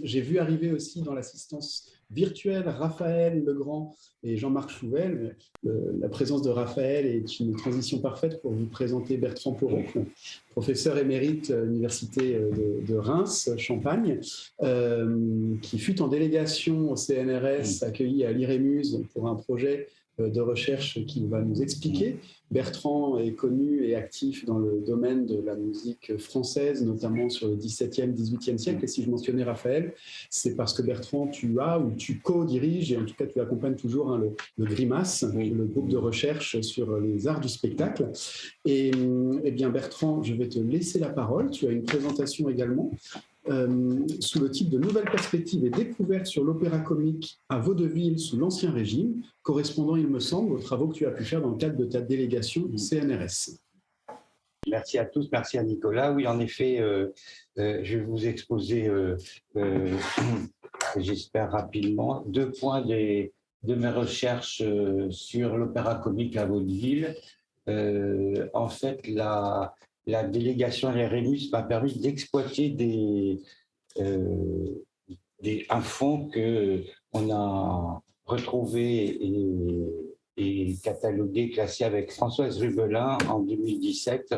J'ai vu arriver aussi dans l'assistance virtuelle Raphaël Legrand et Jean-Marc Chouvel. La présence de Raphaël est une transition parfaite pour vous présenter Bertrand Porot, professeur émérite à l'Université de Reims, Champagne, qui fut en délégation au CNRS, accueilli à l'IREMUS pour un projet de recherche qu'il va nous expliquer. Bertrand est connu et actif dans le domaine de la musique française, notamment sur le XVIIe, XVIIIe siècle. Et si je mentionnais Raphaël, c'est parce que Bertrand, tu co-diriges, et en tout cas tu accompagnes toujours le Grimace, le groupe de recherche sur les arts du spectacle. Et bien Bertrand, je vais te laisser la parole. Tu as une présentation également. Sous le titre de Nouvelles perspectives et découvertes sur l'opéra comique à Vaudeville sous l'Ancien Régime, correspondant, il me semble, aux travaux que tu as pu faire dans le cadre de ta délégation CNRS. Merci à tous, merci à Nicolas. Oui, en effet, je vais vous exposer, j'espère rapidement, 2 points de mes recherches sur l'opéra comique à Vaudeville. En fait, la délégation à l'Eremus m'a permis d'exploiter un fonds qu'on a retrouvé et catalogué, classé avec Françoise Rubelin en 2017,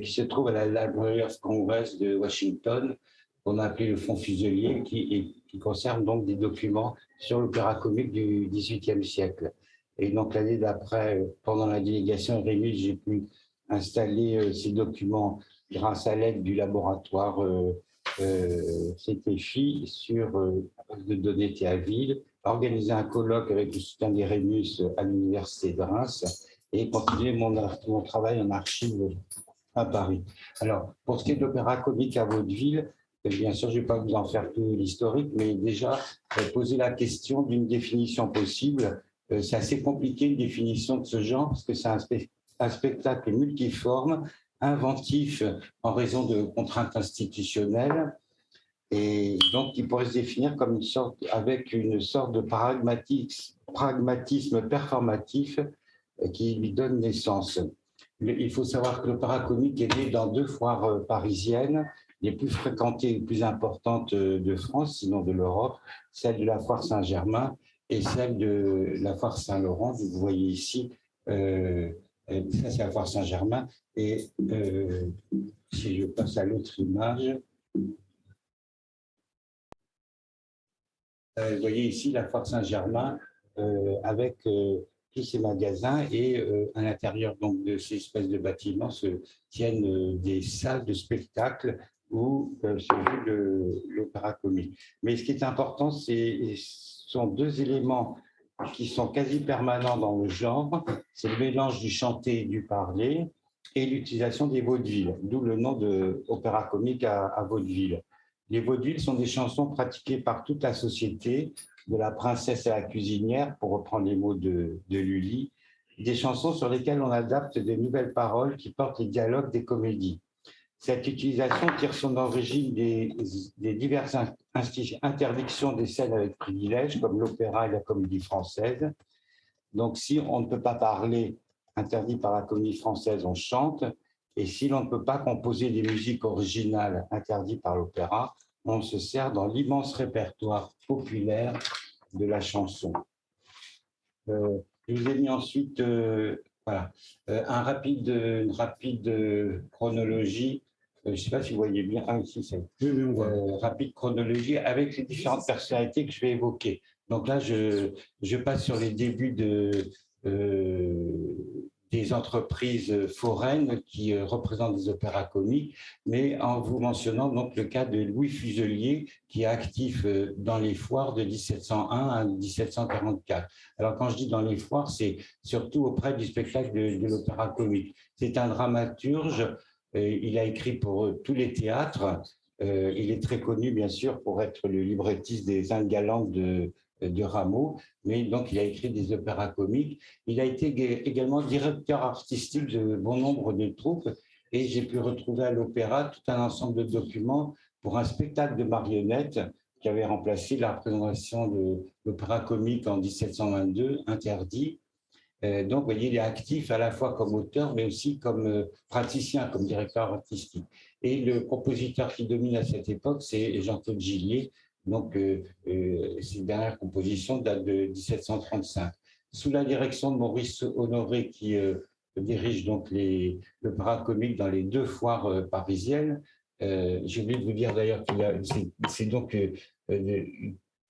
qui se trouve à la Library of Congress de Washington, qu'on a appelé le fonds Fuselier, qui concerne donc des documents sur l'opéra comique du XVIIIe siècle. Et donc l'année d'après, pendant la délégation Eremus, j'ai pu installer ces documents grâce à l'aide du laboratoire CTFI sur de données Théaville, organiser un colloque avec le soutien d'Eremus à l'Université de Reims et continuer mon travail en archives à Paris. Alors, pour ce qui est de l'opéra comique à Vaudeville, bien sûr, je ne vais pas vous en faire tout l'historique, mais déjà, poser la question d'une définition possible. C'est assez compliqué une définition de ce genre, parce que c'est un spectacle multiforme, inventif en raison de contraintes institutionnelles, et donc il pourrait se définir comme avec une sorte de pragmatisme performatif qui lui donne naissance. Il faut savoir que l'opéra comique est né dans 2 foires parisiennes, les plus fréquentées et les plus importantes de France, sinon de l'Europe, celle de la foire Saint-Germain et celle de la foire Saint-Laurent. Vous voyez ici, ça c'est la foire Saint-Germain. Et si je passe à l'autre image, vous voyez ici la foire Saint-Germain avec tous ces magasins et à l'intérieur donc de ces espèces de bâtiments se tiennent des salles de spectacle où se joue l'opéra comique. Mais ce qui est important, ce sont 2 éléments qui sont quasi permanents dans le genre, c'est le mélange du chanté et du parlé et l'utilisation des vaudevilles, d'où le nom d'opéra comique à vaudeville. Les vaudevilles sont des chansons pratiquées par toute la société, de la princesse à la cuisinière, pour reprendre les mots de Lully, des chansons sur lesquelles on adapte de nouvelles paroles qui portent les dialogues des comédies. Cette utilisation tire son origine des diverses interdictions des scènes avec privilèges, comme l'opéra et la comédie française. Donc, si on ne peut pas parler, interdit par la comédie française, on chante. Et si l'on ne peut pas composer des musiques originales interdites par l'opéra, on se sert dans l'immense répertoire populaire de la chanson. Je vous ai mis ensuite voilà, une rapide chronologie. Je ne sais pas si vous voyez bien. Ah, ici, c'est rapide chronologie avec les différentes personnalités que je vais évoquer. Donc là, je passe sur les débuts des entreprises foraines qui représentent des opéras comiques, mais en vous mentionnant donc le cas de Louis Fuselier, qui est actif dans les foires de 1701 à 1744. Alors quand je dis dans les foires, c'est surtout auprès du spectacle de l'opéra comique. C'est un dramaturge, il a écrit pour tous les théâtres, il est très connu bien sûr pour être le librettiste des Indes galantes de Rameau, mais donc il a écrit des opéras comiques. Il a été également directeur artistique de bon nombre de troupes et j'ai pu retrouver à l'opéra tout un ensemble de documents pour un spectacle de marionnettes qui avait remplacé la représentation de l'opéra comique en 1722, interdit. Donc, vous voyez, il est actif à la fois comme auteur, mais aussi comme praticien, comme directeur artistique. Et le compositeur qui domine à cette époque, c'est Jean-Claude Gillier. Donc, ces dernières compositions datent de 1735. Sous la direction de Maurice Honoré, qui dirige donc l'opéra comique dans les deux foires parisiennes. J'ai oublié de vous dire d'ailleurs que c'est donc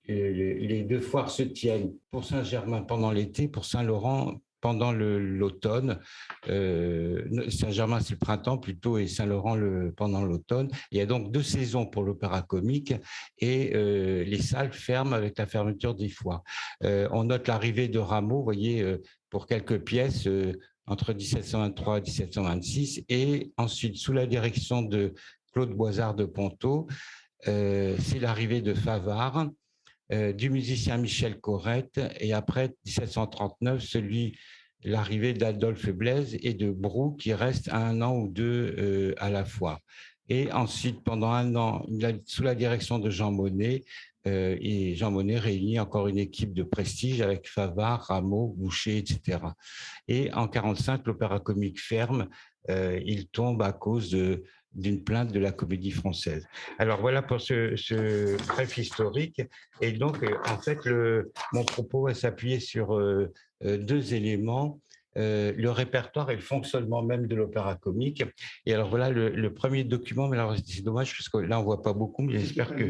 les deux foires se tiennent pour Saint-Germain pendant l'été, pour Saint-Laurent pendant l'automne. Saint-Germain, c'est le printemps plutôt, et Saint-Laurent pendant l'automne. Il y a donc 2 saisons pour l'opéra comique, et les salles ferment avec la fermeture des foires. On note l'arrivée de Rameau, vous voyez, pour quelques pièces entre 1723 et 1726, et ensuite, sous la direction de Claude Boisard de Ponto, c'est l'arrivée de Favart, du musicien Michel Corrette, et après 1739, l'arrivée d'Adolphe Blaise et de Brou, qui reste 1 an ou 2 à la fois. Et ensuite, pendant 1 an, sous la direction de Jean Monnet, et Jean Monnet réunit encore une équipe de prestige avec Favart, Rameau, Boucher, etc. Et en 1945, l'opéra comique ferme. Il tombe à cause d'une plainte de la Comédie Française. Alors voilà pour ce bref historique. Et donc, en fait, mon propos va s'appuyer sur 2 éléments. Le répertoire et le fonctionnement même de l'opéra comique. Et alors voilà le premier document, mais alors c'est dommage parce que là on voit pas beaucoup, mais j'espère que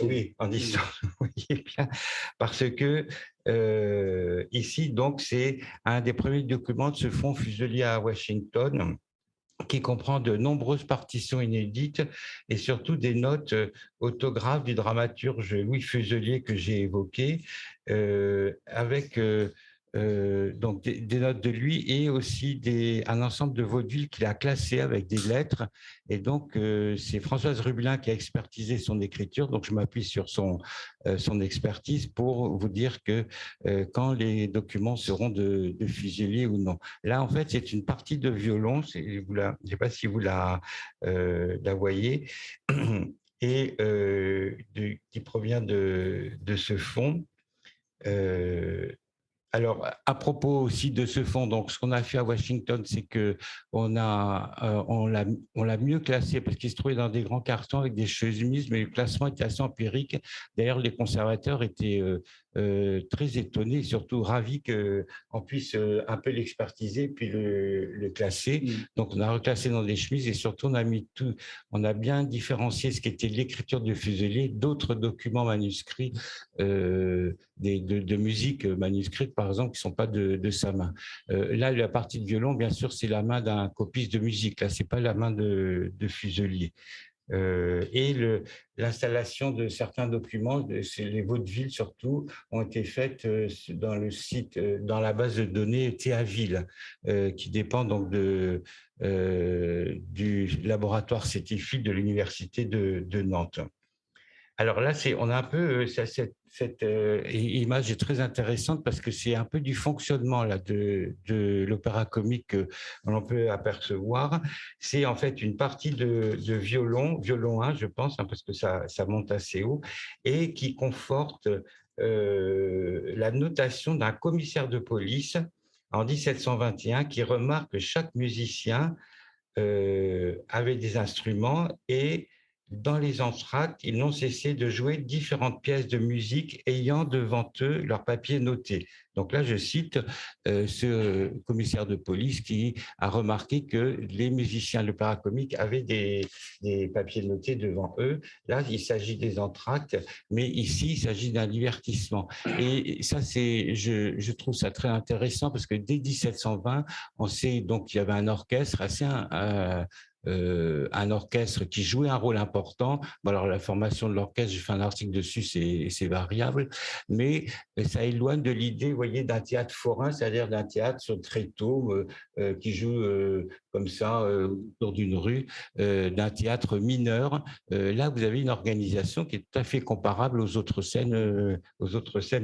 oui, en histoire, vous voyez bien, parce que ici donc c'est un des premiers documents de ce fonds Fuselier à Washington, qui comprend de nombreuses partitions inédites et surtout des notes autographes du dramaturge Louis Fuselier que j'ai évoqué, avec donc des notes de lui, et aussi un ensemble de vaudevilles qu'il a classées avec des lettres. Et donc, c'est Françoise Rubelin qui a expertisé son écriture. Donc, je m'appuie sur son expertise pour vous dire que quand les documents seront de Fuselier ou non. Là, en fait, c'est une partie de violon. Je ne sais pas si vous la voyez, et qui provient de ce fonds. Alors, à propos aussi de ce fonds, donc ce qu'on a fait à Washington, c'est que on l'a mieux classé parce qu'il se trouvait dans des grands cartons avec des chemises, mais le classement était assez empirique. D'ailleurs, les conservateurs étaient très étonnés et surtout ravis qu'on puisse un peu l'expertiser puis le classer. Donc, on a reclassé dans des chemises, et surtout on a bien différencié ce qui était l'écriture de Fuselier d'autres documents manuscrits, de musique manuscrite, par exemple, qui ne sont pas de sa main. Là, la partie de violon, bien sûr, c'est la main d'un copiste de musique. Là, ce n'est pas la main de Fuselier. Et l'installation de certains documents, les vaudevilles surtout, ont été faites dans le site, dans la base de données Théaville, qui dépend donc du laboratoire scientifique de l'université de Nantes. Alors là, on a un peu cette image est très intéressante parce que c'est un peu du fonctionnement là de l'opéra comique que l'on peut apercevoir. C'est en fait une partie de violon 1, je pense, hein, parce que ça monte assez haut, et qui conforte la notation d'un commissaire de police en 1721 qui remarque que chaque musicien avait des instruments, et dans les entr'actes, ils n'ont cessé de jouer différentes pièces de musique ayant devant eux leur papier noté. Donc là, je cite ce commissaire de police qui a remarqué que les musiciens de l'opéra comique avaient des papiers notés devant eux. Là, il s'agit des entr'actes, mais ici, il s'agit d'un divertissement. Et ça, je trouve ça très intéressant parce que dès 1720, on sait donc qu'il y avait un orchestre un orchestre qui jouait un rôle important. Bon, alors la formation de l'orchestre, j'ai fait un article dessus, c'est variable, mais ça éloigne de l'idée, vous voyez, d'un théâtre forain, c'est-à-dire d'un théâtre sur tréteau qui joue comme ça autour d'une rue, d'un théâtre mineur. Là, vous avez une organisation qui est tout à fait comparable aux autres scènes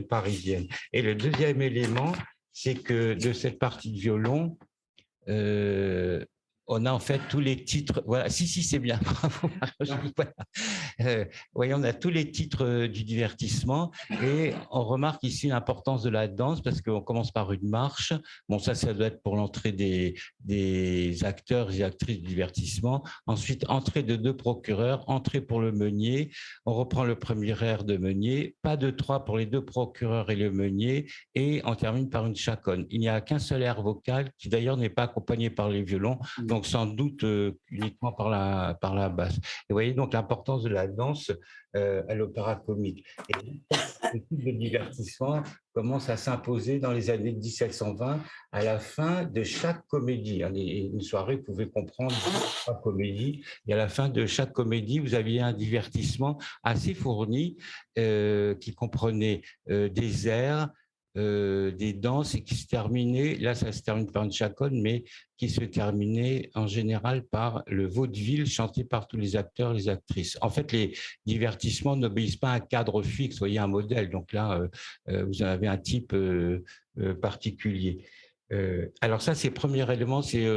parisiennes. Et le deuxième élément, c'est que de cette partie de violon, on a en fait tous les titres. Voilà, si, c'est bien. Bravo, Marie-Angélique, voilà. Voyons, on a tous les titres du divertissement et on remarque ici l'importance de la danse parce qu'on commence par une marche. Bon, ça doit être pour l'entrée des acteurs et actrices du divertissement. Ensuite, entrée de 2 procureurs, entrée pour le meunier. On reprend le premier air de meunier, pas de 3 pour les 2 procureurs et le meunier, et on termine par une chaconne. Il n'y a qu'un seul air vocal qui d'ailleurs n'est pas accompagné par les violons, donc sans doute uniquement par la basse. Et vous voyez donc l'importance de la danse à l'opéra comique. Et ce type de divertissement commence à s'imposer dans les années 1720 à la fin de chaque comédie. Une soirée pouvait comprendre 3 comédies, et à la fin de chaque comédie, vous aviez un divertissement assez fourni qui comprenait des airs, des danses et qui se terminaient, là ça se termine par une chaconne, mais qui se terminait en général par le vaudeville chanté par tous les acteurs, les actrices. En fait, les divertissements n'obéissent pas à un cadre fixe, vous voyez un modèle, donc là vous en avez un type particulier. Alors ça, c'est le premier élément, c'est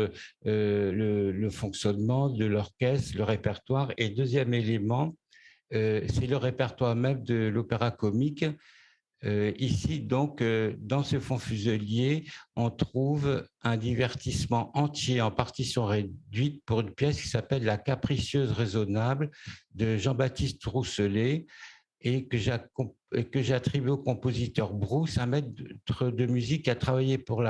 le fonctionnement de l'orchestre, le répertoire. Et deuxième élément, c'est le répertoire même de l'opéra comique. Ici, donc, dans ce fonds fuselier, on trouve un divertissement entier en partition réduite pour une pièce qui s'appelle La Capricieuse raisonnable de Jean-Baptiste Rousselet, et que j'attribue au compositeur Brousse, un maître de musique qui a travaillé pour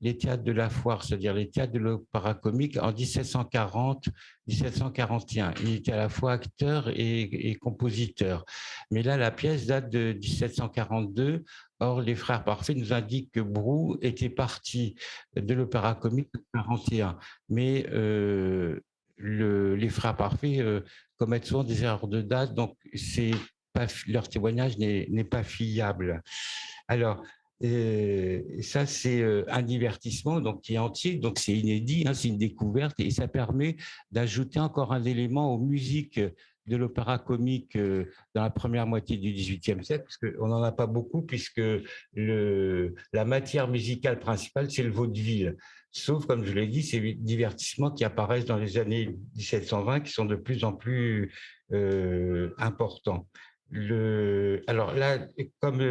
les théâtres de la Foire, c'est-à-dire les théâtres de l'opéra comique en 1740-1741. Il était à la fois acteur et compositeur. Mais là, la pièce date de 1742. Or, les Frères Parfaits nous indiquent que Brou était parti de l'opéra comique en 1941. Mais les Frères Parfaits commettent souvent des erreurs de date, donc leur témoignage n'est pas fiable. Alors, ça, c'est un divertissement donc, qui est entier, donc c'est inédit, hein, c'est une découverte, et ça permet d'ajouter encore un élément aux musiques de l'opéra comique dans la première moitié du XVIIIe siècle, parce qu'on n'en a pas beaucoup, puisque la matière musicale principale, c'est le vaudeville. Sauf, comme je l'ai dit, ces divertissements qui apparaissent dans les années 1720, qui sont de plus en plus importants. Alors là, comme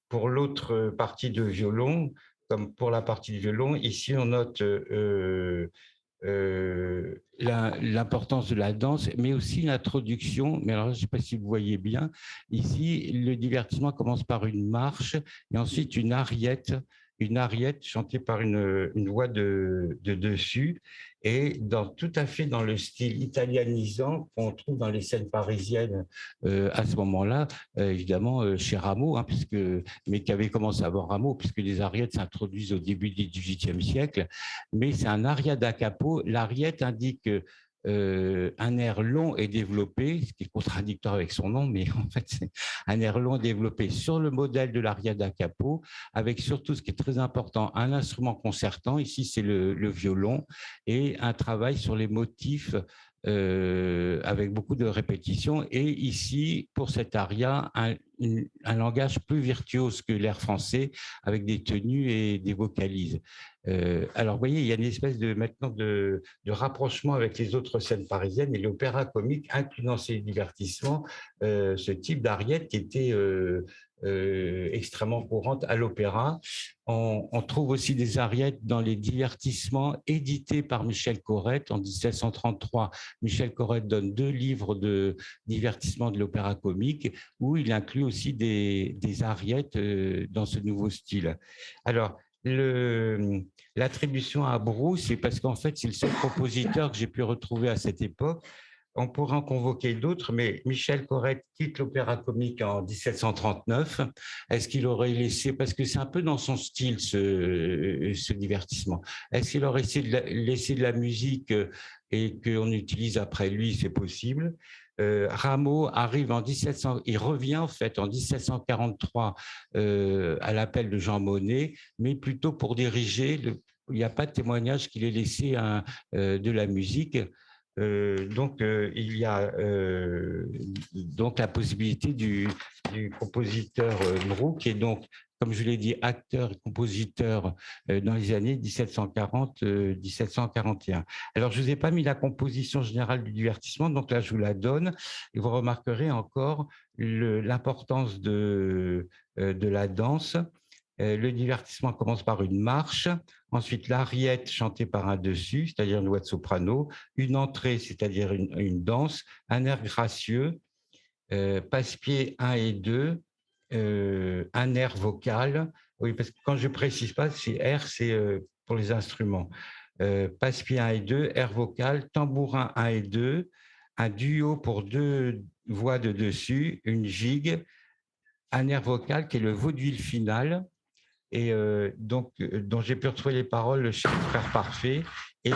pour l'autre partie de violon, comme pour la partie de violon, ici on note l'importance de la danse, mais aussi l'introduction. Mais alors, je ne sais pas si vous voyez bien. Ici, le divertissement commence par une marche et ensuite une ariette chantée par une voix de dessus, et tout à fait dans le style italianisant qu'on trouve dans les scènes parisiennes à ce moment-là, évidemment chez Rameau, hein, mais qui avait commencé à voir Rameau, puisque les ariettes s'introduisent au début du XVIIIe siècle. Mais c'est un aria da capo. L'ariette indique un air long et développé, ce qui est contradictoire avec son nom, mais en fait, c'est un air long et développé sur le modèle de l'aria da capo, avec surtout, ce qui est très important, un instrument concertant, ici c'est le violon, et un travail sur les motifs avec beaucoup de répétitions. Et ici, pour cet aria, un langage plus virtuose que l'air français, avec des tenues et des vocalises. Alors, vous voyez, il y a une espèce maintenant de rapprochement avec les autres scènes parisiennes, et l'opéra comique inclut dans ses divertissements ce type d'ariette qui était extrêmement courante à l'opéra. On trouve aussi des ariettes dans les divertissements édités par Michel Corrette en 1733. Michel Corrette donne 2 livres de divertissement de l'opéra comique, où il inclut aussi des ariettes dans ce nouveau style. Alors, l'attribution à Brou, c'est parce qu'en fait, c'est le seul compositeur que j'ai pu retrouver à cette époque. On pourrait en convoquer d'autres, mais Michel Corrette quitte l'opéra comique en 1739. Est-ce qu'il aurait laissé, parce que c'est un peu dans son style ce divertissement, est-ce qu'il aurait essayé de laisser de la musique et qu'on utilise après lui? C'est possible. Rameau arrive en 1700, il revient en fait en 1743 à l'appel de Jean Monnet, mais plutôt pour diriger. Il n'y a pas de témoignage qu'il ait laissé de la musique. Donc, il y a donc la possibilité du compositeur Brou, qui est donc, comme je l'ai dit, acteur et compositeur dans les années 1740-1741. Alors, je ne vous ai pas mis la composition générale du divertissement, donc là, je vous la donne, et vous remarquerez encore l'importance de la danse. Le divertissement commence par une marche, ensuite l'ariette chantée par un dessus, c'est-à-dire une voix de soprano, une entrée, c'est-à-dire une danse, un air gracieux, passe-pied 1 et 2, un air vocal. Oui, parce que quand je ne précise pas, c'est air, c'est pour les instruments. Passe-pied 1 et 2, air vocal, tambourin 1 et 2, un duo pour 2 voix de dessus, une gigue, un air vocal qui est le vaudeville final, et dont j'ai pu retrouver les paroles chez le Frère Parfait, et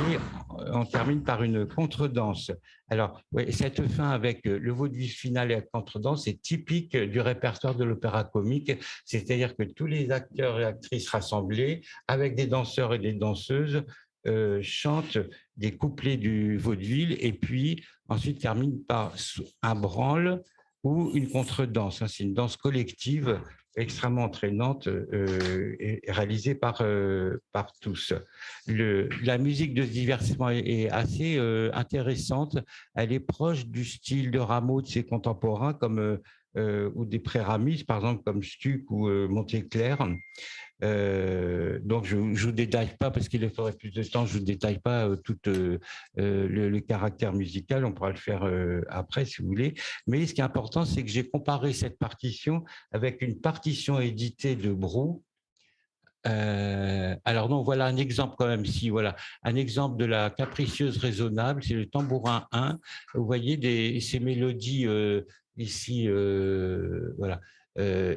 on termine par une contredanse. Alors, ouais, cette fin avec le vaudeville final et la contredanse est typique du répertoire de l'opéra comique, c'est-à-dire que tous les acteurs et actrices rassemblés, avec des danseurs et des danseuses, chantent des couplets du vaudeville, et puis ensuite terminent par un branle ou une contredanse. C'est une danse collective extrêmement entraînante et réalisée par tous. La musique de ce divertissement est assez intéressante. Elle est proche du style de Rameau de ses contemporains, comme ou des Pré-Ramis, par exemple, comme Stuck ou Montclair. Donc, je ne vous détaille pas, parce qu'il faudrait plus de temps, je ne vous détaille pas tout le caractère musical, on pourra le faire après si vous voulez. Mais ce qui est important, c'est que j'ai comparé cette partition avec une partition éditée de Brou. Alors non, voilà un exemple quand même, si voilà, un exemple de la capricieuse raisonnable, c'est le tambourin 1. Vous voyez ces mélodies ici, voilà.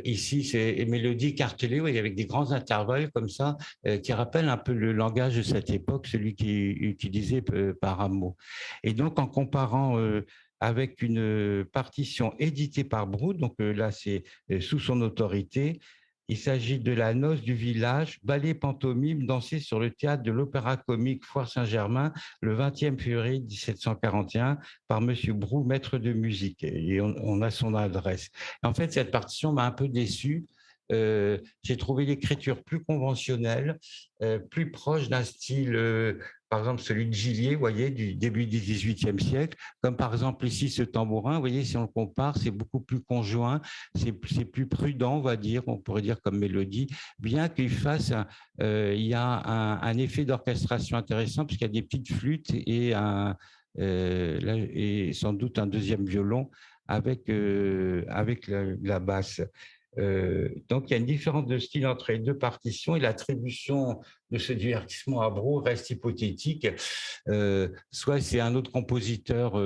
Ici, c'est une mélodie cartelée, oui, avec des grands intervalles comme ça, qui rappellent un peu le langage de cette époque, celui qui est utilisé par Rameau. Et donc, en comparant avec une partition éditée par Brou, donc là, c'est sous son autorité, il s'agit de la noce du village, ballet pantomime dansé sur le théâtre de l'Opéra Comique Foire Saint-Germain le 20e février 1741 par Monsieur Brou, maître de musique. Et on a son adresse. En fait, cette partition m'a un peu déçu. J'ai trouvé l'écriture plus conventionnelle, plus proche d'un style, par exemple celui de Gillier, vous voyez, du début du XVIIIe siècle, comme par exemple ici ce tambourin, vous voyez, si on le compare, c'est beaucoup plus conjoint, c'est plus prudent, on va dire, on pourrait dire comme mélodie, bien qu'il fasse, il y a un effet d'orchestration intéressant, puisqu'il y a des petites flûtes et, et sans doute un deuxième violon avec la basse. Donc, il y a une différence de style entre les deux partitions, et l'attribution de ce divertissement à Brou reste hypothétique. Soit c'est un autre compositeur,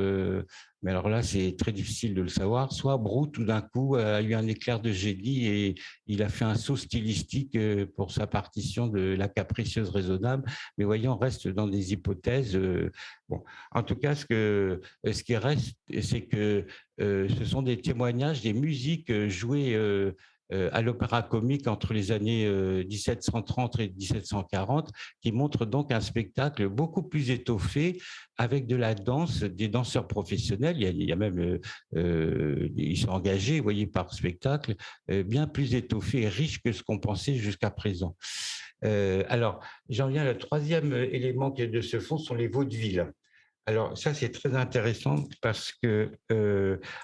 mais alors là, c'est très difficile de le savoir, soit Brou, tout d'un coup, a eu un éclair de génie et il a fait un saut stylistique pour sa partition de La capricieuse raisonnable. Mais voyons, on reste dans des hypothèses. Bon. En tout cas, ce qui reste, c'est que ce sont des témoignages des musiques jouées à l'Opéra Comique entre les années 1730 et 1740, qui montrent donc un spectacle beaucoup plus étoffé, avec de la danse, des danseurs professionnels. Il y a même, ils sont engagés, vous voyez, par spectacle, bien plus étoffé et riche que ce qu'on pensait jusqu'à présent. Alors, j'en viens au troisième élément de ce fond, sont les vaudevilles. Alors, ça, c'est très intéressant parce que,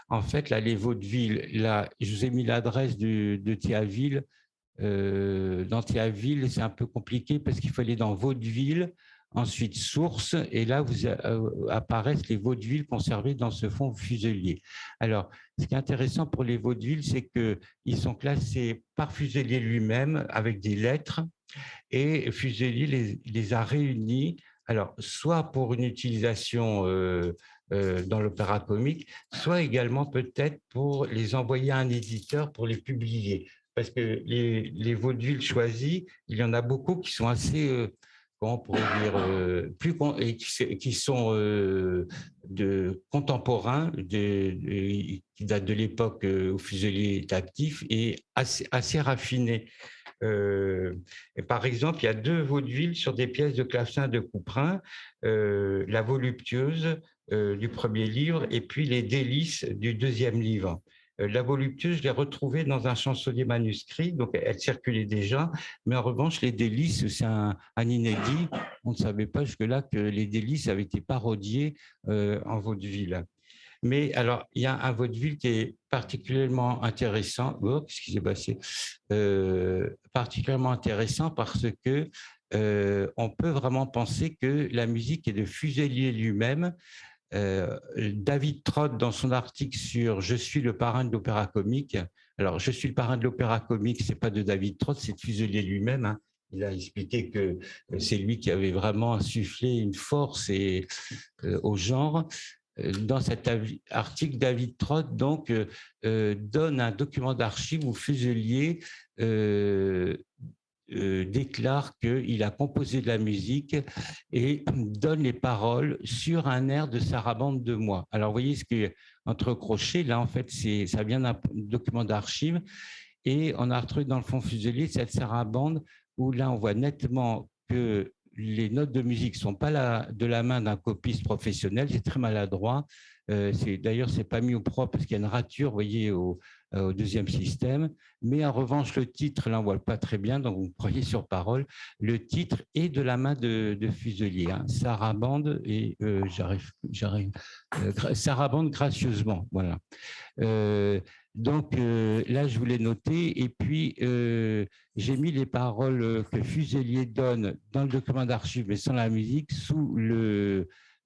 en fait, là, les vaudevilles, là, je vous ai mis l'adresse de Théaville. Dans Théaville, c'est un peu compliqué parce qu'il faut aller dans Vaudeville, ensuite Source, et là, vous apparaissent les vaudevilles conservés dans ce fonds Fuselier. Alors, ce qui est intéressant pour les vaudevilles, c'est qu'ils sont classés par Fuselier lui-même avec des lettres, et Fuselier les a réunis, alors, soit pour une utilisation dans l'opéra comique, soit également peut-être pour les envoyer à un éditeur pour les publier. Parce que les vaudevilles choisis, il y en a beaucoup qui sont assez, comment on pourrait dire, et qui sont contemporains, qui datent de l'époque où Fuselier est actif, et assez raffinés. Et par exemple, il y a 2 vaudevilles sur des pièces de clavecin de Couperin, La Voluptueuse du premier livre et puis Les Délices du deuxième livre. La voluptueuse, je l'ai retrouvée dans un chansonnier manuscrit, donc elle circulait déjà, mais en revanche, les délices, c'est un inédit. On ne savait pas jusque-là que les délices avaient été parodiées en vaudeville. Mais alors, il y a un vaudeville qui est particulièrement intéressant. Oh, qu'est-ce qui s'est passé? Particulièrement intéressant parce que on peut vraiment penser que la musique est de Fuselier lui-même. David Trott, dans son article sur Je suis le parrain de l'opéra comique. Alors, Je suis le parrain de l'opéra comique, c'est pas de David Trott, c'est de Fuselier lui-même, hein. Il a expliqué que c'est lui qui avait vraiment insufflé une force au genre. Dans cet article, David Trott donc donne un document d'archives où Fuselier déclare qu'il a composé de la musique et donne les paroles sur un air de Sarabande de moi. Alors, vous voyez ce qui est entre crochets, là, en fait, ça vient d'un document d'archives et on a retrouvé dans le fond Fuselier cette sarabande où là, on voit nettement que les notes de musique ne sont pas de la main d'un copiste professionnel, c'est très maladroit. D'ailleurs, ce n'est pas mis au propre parce qu'il y a une rature, vous voyez, au deuxième système. Mais en revanche, le titre, là, on ne voit pas très bien, donc vous croyez sur parole. Le titre est de la main de Fuselier, hein. Sarabande et Sarabande gracieusement, voilà. Donc là, je voulais noter, et puis j'ai mis les paroles que Fuselier donne dans le document d'archives, mais sans la musique, sous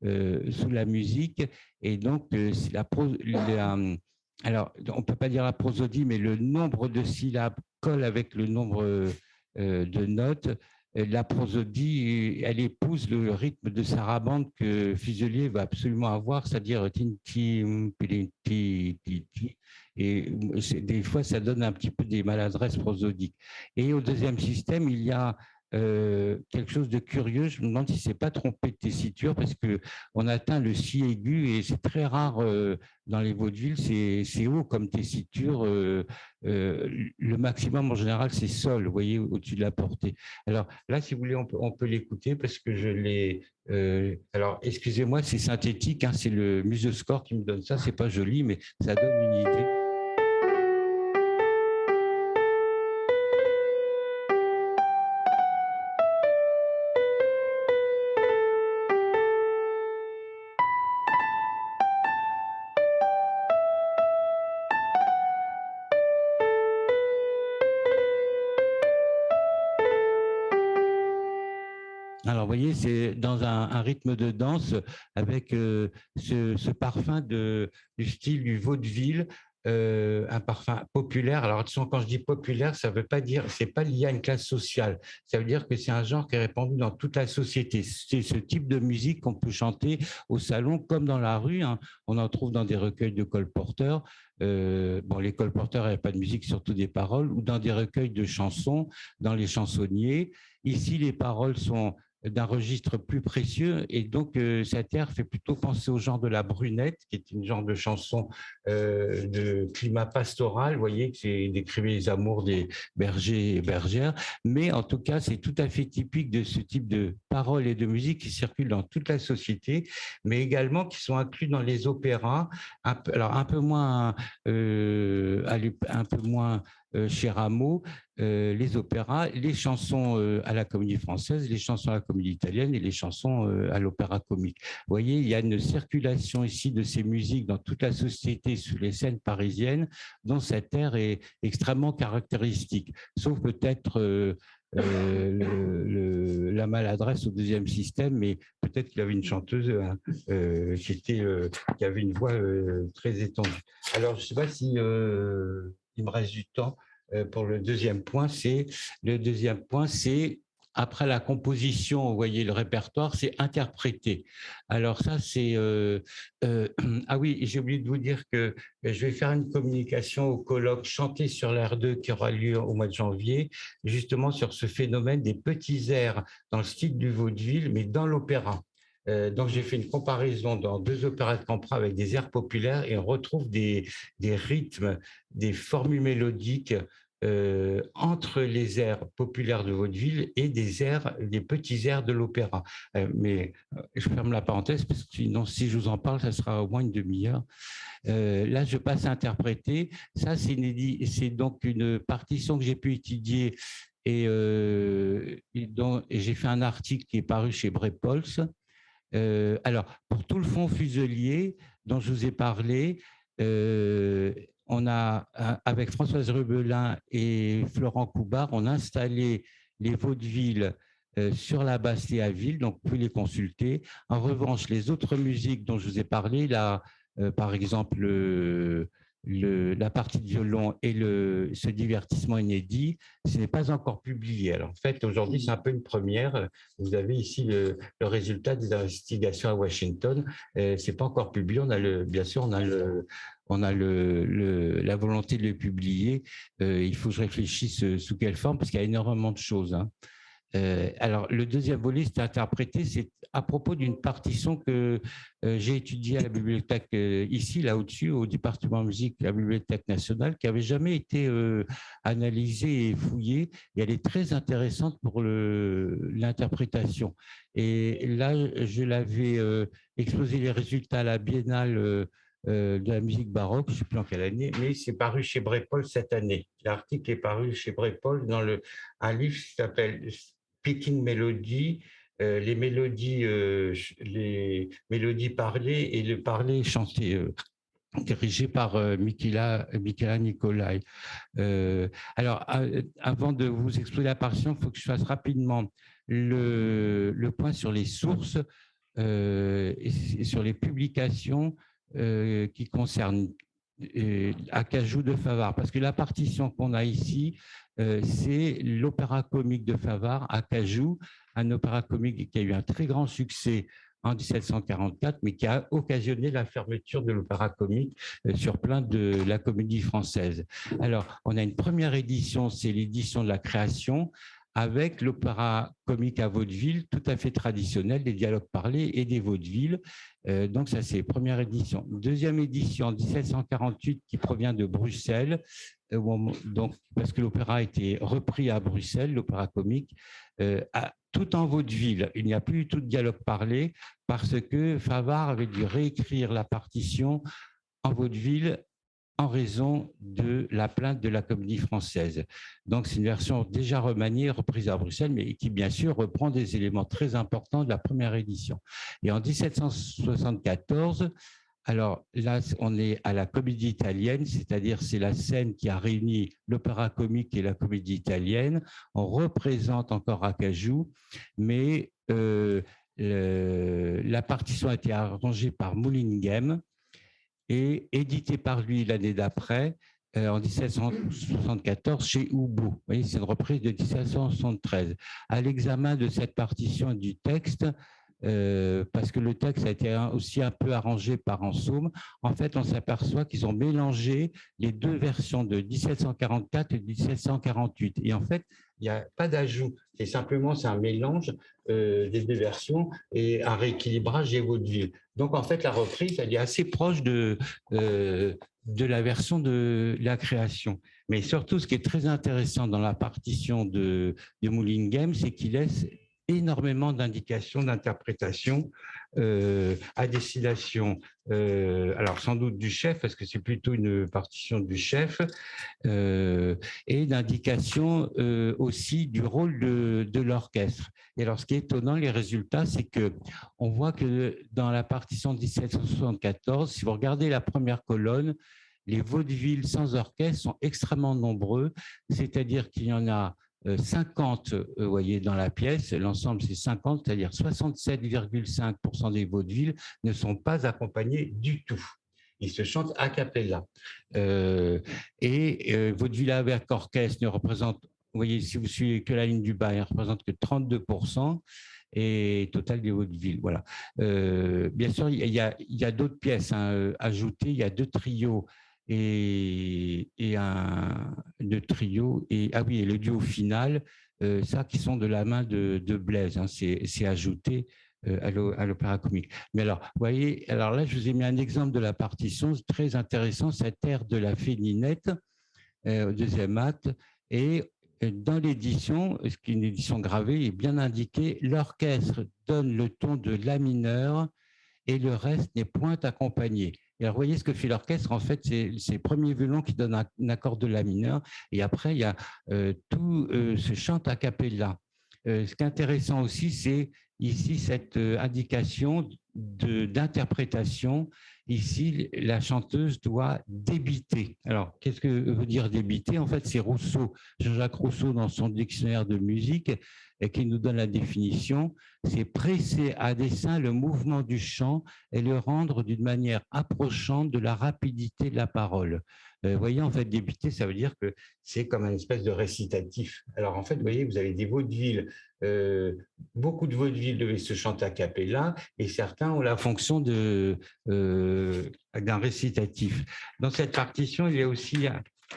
la musique, et donc alors, on ne peut pas dire la prosodie, mais le nombre de syllabes colle avec le nombre de notes. La prosodie, elle épouse le rythme de sarabande que Fuselier va absolument avoir, c'est-à-dire et des fois, ça donne un petit peu des maladresses prosodiques. Et au deuxième système, il y a quelque chose de curieux. Je me demande si c'est pas trompé de tessiture parce que on atteint le si aigu et c'est très rare dans les vaudevilles. C'est haut comme tessiture. Le maximum en général c'est sol, vous voyez, au-dessus de la portée. Alors là, si vous voulez, on peut l'écouter parce que je l'ai. Alors excusez-moi, c'est synthétique, hein, c'est le Musescore qui me donne ça. C'est pas joli, mais ça donne une idée. Alors, vous voyez, c'est dans un rythme de danse avec ce parfum du style du vaudeville, un parfum populaire. Alors, attention, quand je dis populaire, ça ne veut pas dire, c'est pas lié à une classe sociale. Ça veut dire que c'est un genre qui est répandu dans toute la société. C'est ce type de musique qu'on peut chanter au salon comme dans la rue, hein. On en trouve dans des recueils de colporteurs. Bon, les colporteurs n'avaient pas de musique, surtout des paroles, ou dans des recueils de chansons, dans les chansonniers. Ici, les paroles sont d'un registre plus précieux et donc cet air fait plutôt penser au genre de la Brunette, qui est une genre de chanson de climat pastoral, vous voyez, que c'est décrivait les amours des bergers et bergères, mais en tout cas c'est tout à fait typique de ce type de paroles et de musique qui circulent dans toute la société, mais également qui sont inclus dans les opéras, alors un peu moins chez Rameau, les opéras, les chansons à la Comédie Française, les chansons à la Comédie Italienne et les chansons à l'Opéra Comique. Vous voyez, il y a une circulation ici de ces musiques dans toute la société, sur les scènes parisiennes, dont cet air est extrêmement caractéristique, sauf peut-être la maladresse au deuxième système, mais peut-être qu'il y avait une chanteuse qui avait une voix très étendue. Alors, je ne sais pas si il me reste du temps pour le deuxième point. C'est après la composition, vous voyez le répertoire, c'est interpréter. Alors ça, c'est ah oui, j'ai oublié de vous dire que je vais faire une communication au colloque Chanter sur l'air 2 qui aura lieu au mois de janvier, justement sur ce phénomène des petits airs dans le style du vaudeville, mais dans l'opéra. Donc, j'ai fait une comparaison dans deux opéras de Campra avec des airs populaires et on retrouve des rythmes, des formules mélodiques entre les airs populaires de vaudeville et des petits airs de l'opéra. Mais je ferme la parenthèse, parce que sinon, si je vous en parle, ça sera au moins une demi-heure. Là, je passe à interpréter. Ça, c'est donc une partition que j'ai pu étudier et j'ai fait un article qui est paru chez Brepols. Alors, pour tout le fond Fuselier dont je vous ai parlé, on a, avec Françoise Rubelin et Florent Coubard, on a installé les vaudevilles sur la base Théaville, donc vous pouvez les consulter. En revanche, les autres musiques dont je vous ai parlé, là, par exemple, la partie de violon et ce divertissement inédit, ce n'est pas encore publié. Alors, en fait, aujourd'hui, c'est un peu une première. Vous avez ici le résultat des investigations à Washington. Ce n'est pas encore publié. Bien sûr, on a la volonté de le publier. Il faut que je réfléchisse sous quelle forme, parce qu'il y a énormément de choses. Hein. Alors, le deuxième volet, c'est interprété, c'est à propos d'une partition que j'ai étudiée à la bibliothèque ici, là au-dessus, au département de musique de la Bibliothèque nationale, qui n'avait jamais été analysée et fouillée. Et elle est très intéressante pour l'interprétation. Et là, je l'avais exposé les résultats à la Biennale de la musique baroque, je ne sais plus en quelle année, mais c'est paru chez Brepols cette année. L'article est paru chez Brepols dans un livre qui s'appelle Speaking Melody, les mélodies parlées et le parler chanté, dirigé par Michaela Nicolai. Alors, avant de vous exposer la partition, il faut que je fasse rapidement le point sur les sources et sur les publications qui concernent Acajou de Favart, parce que la partition qu'on a ici, c'est l'opéra comique de Favart, Acajou, un opéra comique qui a eu un très grand succès en 1744, mais qui a occasionné la fermeture de l'opéra comique sur plein de la Comédie Française. Alors, on a une première édition, c'est l'édition de la création, avec l'opéra comique à vaudeville, tout à fait traditionnel, des dialogues parlés et des vaudevilles. Donc ça, c'est première édition. Deuxième édition en 1748 qui provient de Bruxelles, donc, parce que l'opéra a été repris à Bruxelles, l'opéra comique, tout en vaudeville. Il n'y a plus du tout de dialogue parlé parce que Favart avait dû réécrire la partition en vaudeville en raison de la plainte de la Comédie Française. Donc, c'est une version déjà remaniée, reprise à Bruxelles, mais qui, bien sûr, reprend des éléments très importants de la première édition. Et en 1774, alors là, on est à la Comédie italienne, c'est-à-dire c'est la scène qui a réuni l'opéra comique et la Comédie italienne. On représente encore Acajou, mais la partition a été arrangée par Moulinghem, et édité par lui l'année d'après, en 1774, chez Houbou. Vous voyez, c'est une reprise de 1773. À l'examen de cette partition et du texte, parce que le texte a été aussi un peu arrangé par Ansaume, en fait, on s'aperçoit qu'ils ont mélangé les deux versions de 1744 et 1748. Et en fait, il n'y a pas d'ajout. C'est un mélange des deux versions et un rééquilibrage des vaudevilles. Donc, en fait, la reprise, elle est assez proche de la version de la création. Mais surtout, ce qui est très intéressant dans la partition de Moulinghem, c'est qu'il laisse énormément d'indications, d'interprétations à destination, alors sans doute du chef, parce que c'est plutôt une partition du chef, et d'indications aussi du rôle de l'orchestre. Et alors, ce qui est étonnant, les résultats, c'est qu'on voit que dans la partition de 1774, si vous regardez la première colonne, les vaudevilles sans orchestre sont extrêmement nombreux, c'est-à-dire qu'il y en a 50, vous voyez, dans la pièce, l'ensemble c'est 50, c'est-à-dire 67,5% des vaudevilles ne sont pas accompagnés du tout. Ils se chantent a cappella. Vaudeville avec orchestre ne représente, vous voyez, si vous suivez que la ligne du bas, il ne représente que 32%. Et total des vaudevilles, voilà. Bien sûr, il y a d'autres pièces ajoutées, il y a deux trios et le trio et le duo final, ça qui sont de la main de Blaise, hein, c'est ajouté à l'opéra comique. Mais alors, vous voyez, alors là, je vous ai mis un exemple de la partition très intéressant, cette air de la fée Ninette au deuxième acte. Et dans l'édition, ce qui est une édition gravée, il est bien indiqué, l'orchestre donne le ton de la mineur et le reste n'est point accompagné. Et alors, vous voyez ce que fait l'orchestre, en fait, c'est le premier violon qui donne un accord de la mineur, et après, il y a tout ce chant a cappella. Ce qui est intéressant aussi, c'est ici cette indication d'interprétation. Ici, la chanteuse doit débiter. Alors, qu'est-ce que veut dire débiter? En fait, c'est Rousseau, Jean-Jacques Rousseau, dans son dictionnaire de musique, qui nous donne la définition. C'est presser à dessein le mouvement du chant et le rendre d'une manière approchante de la rapidité de la parole. Vous voyez, en fait, débiter, ça veut dire que c'est comme une espèce de récitatif. Alors, en fait, vous voyez, vous avez des vaudevilles. Beaucoup de vaudevilles devaient se chanter a cappella et certains ont la fonction d'un récitatif. Dans cette partition, il y a aussi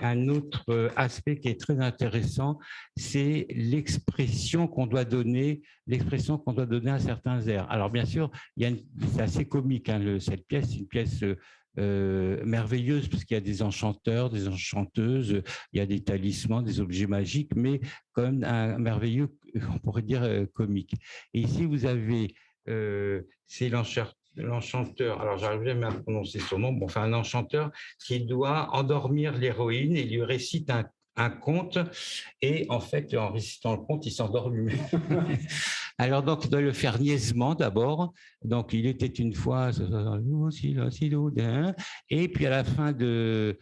un autre aspect qui est très intéressant, c'est l'expression qu'on doit donner à certains airs. Alors, bien sûr, c'est assez comique, hein, cette pièce, c'est une pièce merveilleuse parce qu'il y a des enchanteurs, des enchanteuses, il y a des talismans, des objets magiques, mais comme un merveilleux, on pourrait dire, comique. Et ici, vous avez, c'est l'enchanteur, alors j'arrive jamais à prononcer son nom, bon, enfin un enchanteur qui doit endormir l'héroïne et lui récite un conte, et en fait, en récitant le conte, il s'endort lui-même. Alors, donc, il doit le faire niaisement d'abord. Donc, il était une fois, et puis à la fin de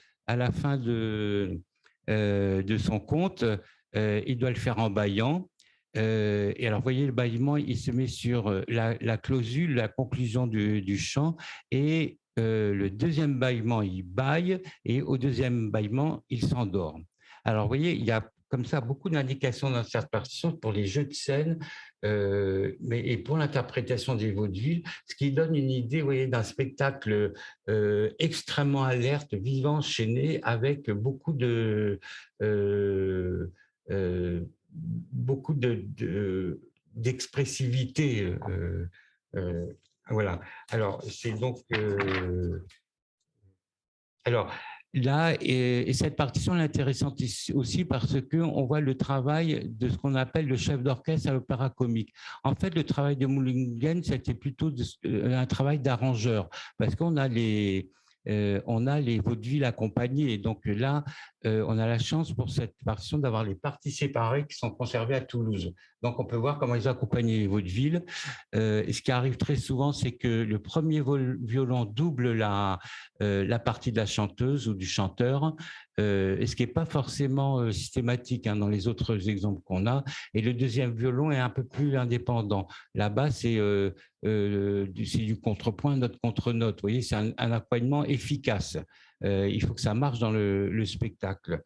son conte, il doit le faire en bâillant. Et alors, vous voyez, le bâillement, il se met sur la clausule, la conclusion du chant, et le deuxième bâillement, il bâille, et au deuxième bâillement, il s'endort. Alors, vous voyez, il y a comme ça beaucoup d'indications dans cette partition pour les jeux de scène, et pour l'interprétation des vaudevilles, ce qui donne une idée, vous voyez, d'un spectacle extrêmement alerte, vivant, enchaîné, avec beaucoup d'expressivité. Voilà. Alors, c'est donc... alors, là, et cette partition est intéressante aussi parce qu'on voit le travail de ce qu'on appelle le chef d'orchestre à l'opéra comique. En fait, le travail de Mullingen, c'était plutôt un travail d'arrangeur parce qu'on a on a les vaudevilles accompagnés. Et donc là, on a la chance pour cette partition d'avoir les parties séparées qui sont conservées à Toulouse. Donc on peut voir comment ils ont accompagné les vaudevilles. Et ce qui arrive très souvent, c'est que le premier violon double la partie de la chanteuse ou du chanteur, et ce qui n'est pas forcément systématique hein, dans les autres exemples qu'on a. Et le deuxième violon est un peu plus indépendant. Là-bas, c'est du contrepoint, note contre note. Vous voyez, c'est un accompagnement efficace. Il faut que ça marche dans le spectacle.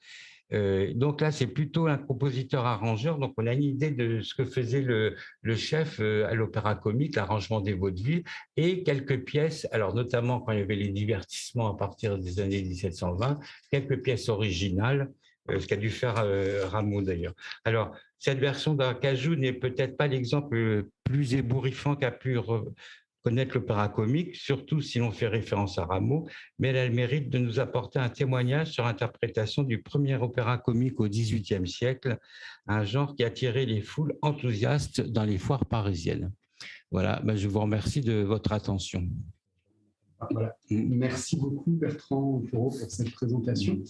Donc là, c'est plutôt un compositeur-arrangeur. Donc, on a une idée de ce que faisait le chef à l'opéra comique, l'arrangement des vaudevilles, et quelques pièces, alors notamment quand il y avait les divertissements à partir des années 1720, quelques pièces originales, ce qu'a dû faire Rameau d'ailleurs. Alors, cette version d'Acajou n'est peut-être pas l'exemple le plus ébouriffant qu'a pu connaître l'opéra comique, surtout si l'on fait référence à Rameau, mais elle a le mérite de nous apporter un témoignage sur l'interprétation du premier opéra comique au XVIIIe siècle, un genre qui attirait les foules enthousiastes dans les foires parisiennes. Voilà, je vous remercie de votre attention. Voilà. Merci beaucoup Bertrand Poreau pour cette présentation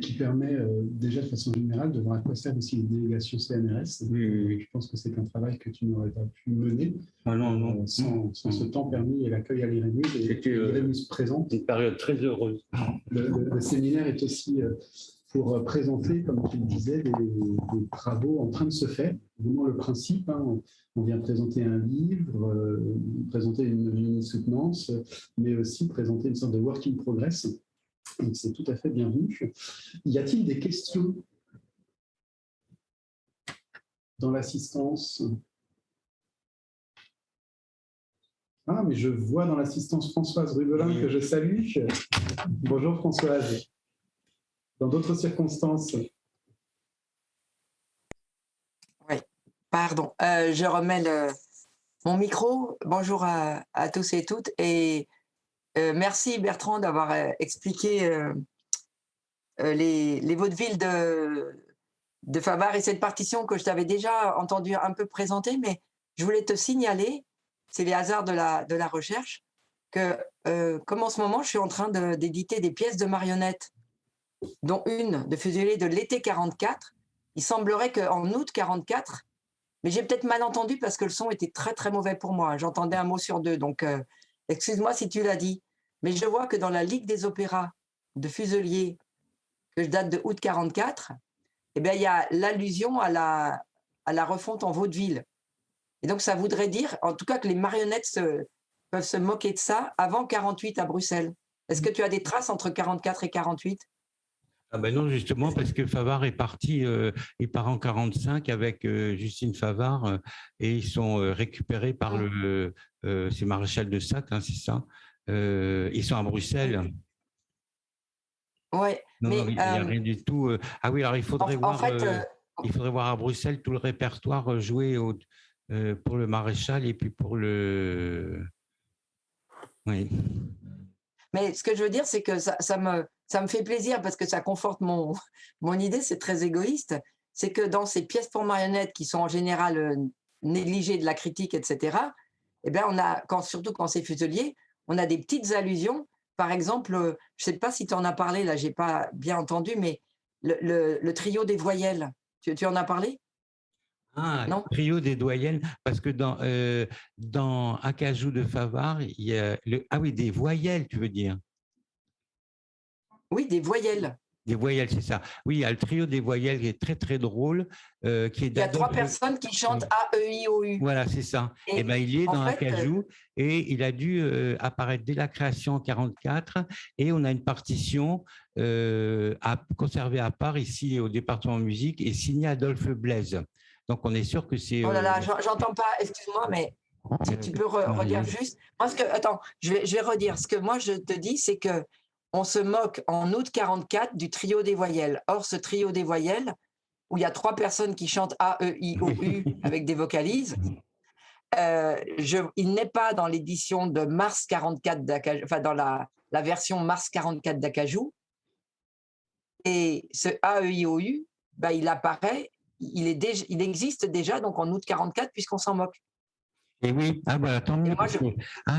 qui permet déjà de façon générale de voir à quoi servent aussi les délégations CNRS. Oui. Je pense que c'est un travail que tu n'aurais pas pu mener sans ce temps permis et l'accueil à l'Irémus. L'Irémus présente. Une période très heureuse. Le séminaire est aussi pour présenter, comme tu le disais, des travaux en train de se faire. Vraiment le principe, hein, on vient présenter un livre, présenter une mini-soutenance, mais aussi présenter une sorte de work in progress. Donc c'est tout à fait bienvenu. Y a-t-il des questions dans l'assistance? Ah, mais je vois dans l'assistance Françoise Rubelin que je salue. Bonjour Françoise. Dans d'autres circonstances. Oui, pardon. Je remets mon micro. Bonjour à tous et toutes. Et merci Bertrand d'avoir expliqué les vaudevilles de Favart et cette partition que je t'avais déjà entendu un peu présenter, mais je voulais te signaler, c'est les hasards de la recherche, que comme en ce moment, je suis en train d'éditer des pièces de marionnettes, dont une de Fuselier de l'été 44. Il semblerait qu'en août 44, mais j'ai peut-être mal entendu parce que le son était très très mauvais pour moi. J'entendais un mot sur deux, donc excuse-moi si tu l'as dit. Mais je vois que dans la Ligue des opéras de Fuselier, que je date de août 44, eh bien, il y a l'allusion à la refonte en vaudeville. Et donc, ça voudrait dire, en tout cas, que les marionnettes peuvent se moquer de ça avant 48 à Bruxelles. Est-ce que tu as des traces entre 44 et 48? Ah ben non, justement, parce que Favart est parti, il part en 45 avec Justine Favart et ils sont récupérés par c'est Maréchal de Sac, hein, c'est ça. Ils sont à Bruxelles. Ouais, Non, mais non, il n'y a rien du tout. Ah oui, alors il faudrait voir. En fait, Il faudrait voir à Bruxelles tout le répertoire joué pour le Maréchal et puis pour le. Oui. mais ce que je veux dire, c'est que ça me fait plaisir parce que ça conforte mon idée, c'est très égoïste. C'est que dans ces pièces pour marionnettes qui sont en général négligées de la critique, etc., eh bien, surtout quand c'est Fuselier, on a des petites allusions. Par exemple, je ne sais pas si tu en as parlé, là, je n'ai pas bien entendu, mais le trio des voyelles, tu en as parlé? Ah, Non? trio des doyennes, parce que dans Acajou de Favart, il y a ah oui, des voyelles, tu veux dire? Oui, des voyelles. Des voyelles, c'est ça. Oui, il y a le trio des voyelles qui est très, très drôle. Qui est il y a 3 personnes qui chantent A, E, I, O, U. Voilà, c'est ça. Et ben, il est dans Acajou et il a dû apparaître dès la création en 44 et on a une partition conservée à part ici au département de musique et signée Adolphe Blaise. Donc, on est sûr que c'est… Oh là là, j'entends pas, excuse-moi, mais si tu peux redire juste. Moi, attends, je vais redire. Ce que moi, je te dis, c'est que on se moque en août 44 du trio des voyelles. Or, ce trio des voyelles, où il y a 3 personnes qui chantent A, E, I, O, U avec des vocalises, il n'est pas dans l'édition de mars 44 d'Acajou, enfin dans la version mars 44 d'Acajou. Et ce A, E, I, O, U, bah, il apparaît, il existe déjà donc en août 44 puisqu'on s'en moque. Et oui, ah voilà, tant mieux.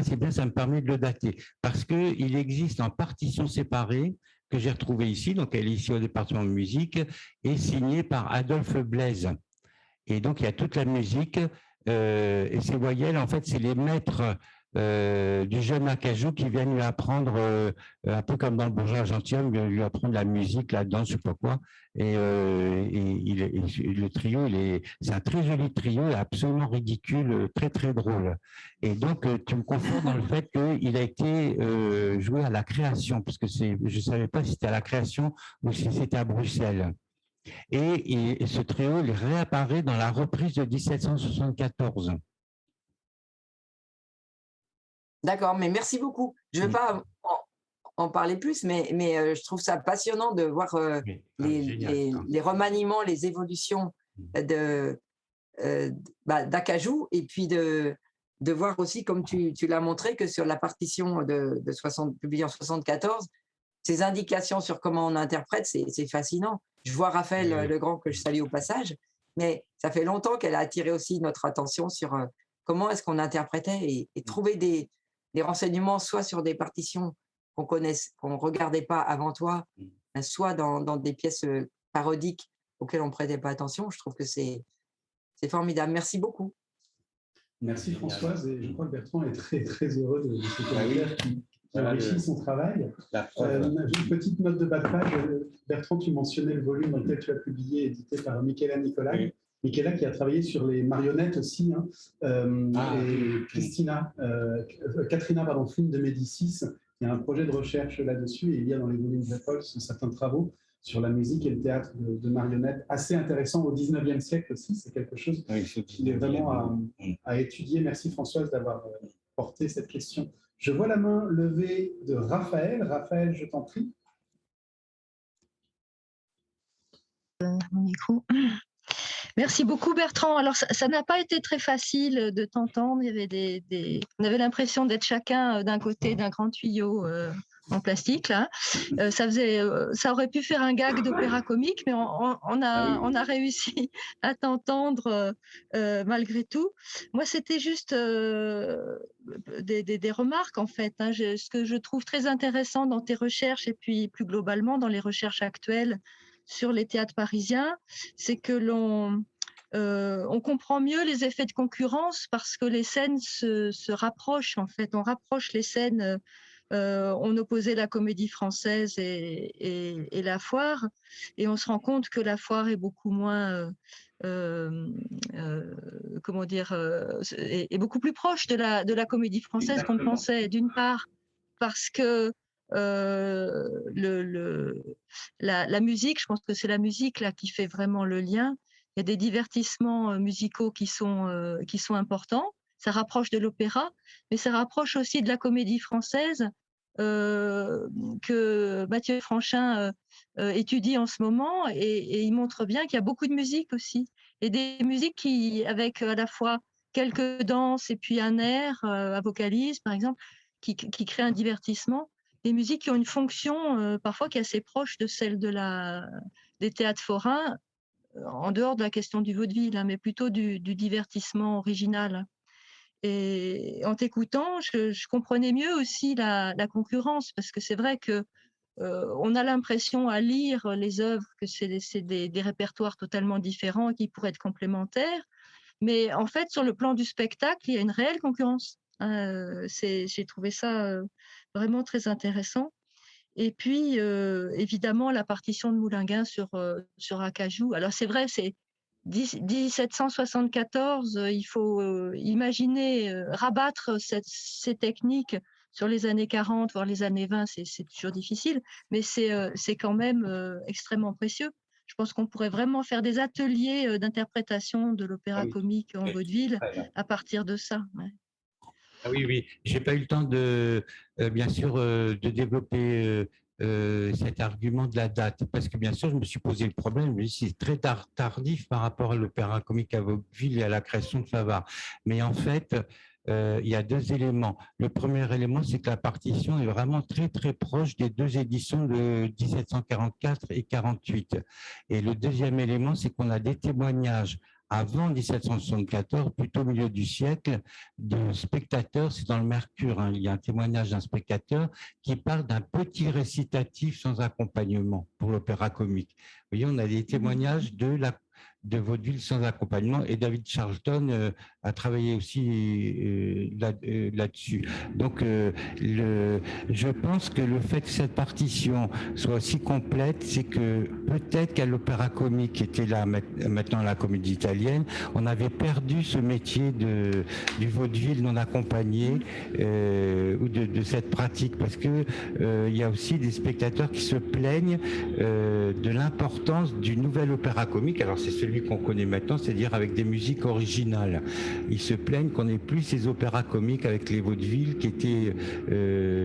C'est bien, ça me permet de le dater. Parce qu'il existe en partition séparée, que j'ai retrouvée ici, donc elle est ici au département de musique, et signée par Adolphe Blaise. Et donc, il y a toute la musique, et ces voyelles, en fait, c'est les maîtres du jeune Acajou qui viennent lui apprendre, un peu comme dans le bourgeois gentilhomme, lui apprendre la musique, la danse, je ne sais pas quoi. Et le trio, c'est un très joli trio, absolument ridicule, très, très drôle. Et donc, tu me confonds dans le fait qu'il a été joué à la création, parce que je ne savais pas si c'était à la création ou si c'était à Bruxelles. Et ce trio, il réapparaît dans la reprise de 1774. D'accord, mais merci beaucoup. Je ne vais pas en parler plus, mais je trouve ça passionnant de voir les remaniements, les évolutions d'Acajou, et puis de voir aussi, comme tu l'as montré, que sur la partition publiée en 74, ces indications sur comment on interprète, c'est fascinant. Je vois Raphaël Legrand, que je salue au passage, mais ça fait longtemps qu'elle a attiré aussi notre attention sur comment est-ce qu'on interprétait et trouver des renseignements soit sur des partitions qu'on ne regardait pas avant toi, soit dans des pièces parodiques auxquelles on ne prêtait pas attention. Je trouve que c'est formidable. Merci beaucoup. Merci Françoise, et je crois que Bertrand est très, très heureux de ce commentaire qui enrichit son travail. Une petite note de bas de page. Bertrand, tu mentionnais le volume dans lequel tu as publié, édité par Michaela Nicolai. Oui. Michaela qui a travaillé sur les marionnettes aussi, et Katrina Flynn de Médicis. Il y a un projet de recherche là-dessus, et il y a dans les volumes de Paul certains travaux sur la musique et le théâtre de marionnettes assez intéressant au 19e siècle aussi. C'est quelque chose qui est vraiment à étudier. Merci Françoise d'avoir porté cette question. Je vois la main levée de Raphaël. Raphaël, je t'en prie. Mon micro. Merci beaucoup Bertrand. Alors ça n'a pas été très facile de t'entendre. Il y avait on avait l'impression d'être chacun d'un côté d'un grand tuyau en plastique, là. Ça aurait pu faire un gag d'opéra comique, mais on a réussi à t'entendre malgré tout. Moi, c'était juste des remarques, en fait. Hein. Ce que je trouve très intéressant dans tes recherches, et puis plus globalement dans les recherches actuelles sur les théâtres parisiens, c'est que on comprend mieux les effets de concurrence parce que les scènes se rapprochent, en fait. On rapproche les scènes. On opposait la Comédie Française et la Foire, et on se rend compte que la Foire est beaucoup moins, comment dire, est beaucoup plus proche de la Comédie Française qu'on pensait. D'une part, parce que la musique, je pense que c'est la musique là qui fait vraiment le lien. Il y a des divertissements musicaux qui sont importants. Ça rapproche de l'opéra, mais ça rapproche aussi de la Comédie Française que Mathieu Franchin étudie en ce moment, et il montre bien qu'il y a beaucoup de musique aussi, et des musiques qui, avec à la fois quelques danses et puis un air à vocalise par exemple, qui crée un divertissement, des musiques qui ont une fonction parfois qui est assez proche de celle des théâtres forains, en dehors de la question du vaudeville, hein, mais plutôt du divertissement original. Et en t'écoutant, je comprenais mieux aussi la concurrence, parce que c'est vrai que on a l'impression à lire les œuvres que c'est des répertoires totalement différents qui pourraient être complémentaires, mais en fait, sur le plan du spectacle, il y a une réelle concurrence. J'ai trouvé ça vraiment très intéressant. Et puis, évidemment, la partition de Moulinguin sur Acajou. Alors, c'est vrai, c'est 1774, il faut imaginer, rabattre ces techniques sur les années 40, voire les années 20, c'est toujours difficile, mais c'est quand même extrêmement précieux. Je pense qu'on pourrait vraiment faire des ateliers d'interprétation de l'opéra comique en vaudeville à partir de ça. Ouais. Ah oui, oui. J'ai pas eu le temps de, bien sûr, de développer cet argument de la date, parce que bien sûr, je me suis posé le problème. Je me suis dit, c'est très tardif par rapport à l'opéra comique à vaudeville et à la création de Favart. Mais en fait, il y a deux éléments. Le premier élément, c'est que la partition est vraiment très, très proche des deux éditions de 1744 et 48. Et le deuxième élément, c'est qu'on a des témoignages avant 1774, plutôt au milieu du siècle, de spectateurs, c'est dans le Mercure, hein, il y a un témoignage d'un spectateur qui parle d'un petit récitatif sans accompagnement pour l'opéra comique. Vous voyez, on a des témoignages de vaudeville sans accompagnement, et David Charlton a travaillé aussi là-dessus. Donc, je pense que le fait que cette partition soit aussi complète, c'est que peut-être qu'à l'opéra comique, qui était là maintenant la Comédie Italienne, on avait perdu ce métier du vaudeville non accompagné ou de cette pratique, parce que il y a aussi des spectateurs qui se plaignent de l'importance du nouvel opéra comique. Alors c'est celui qu'on connaît maintenant, c'est-à-dire avec des musiques originales. Ils se plaignent qu'on n'ait plus ces opéras comiques avec les vaudevilles qui étaient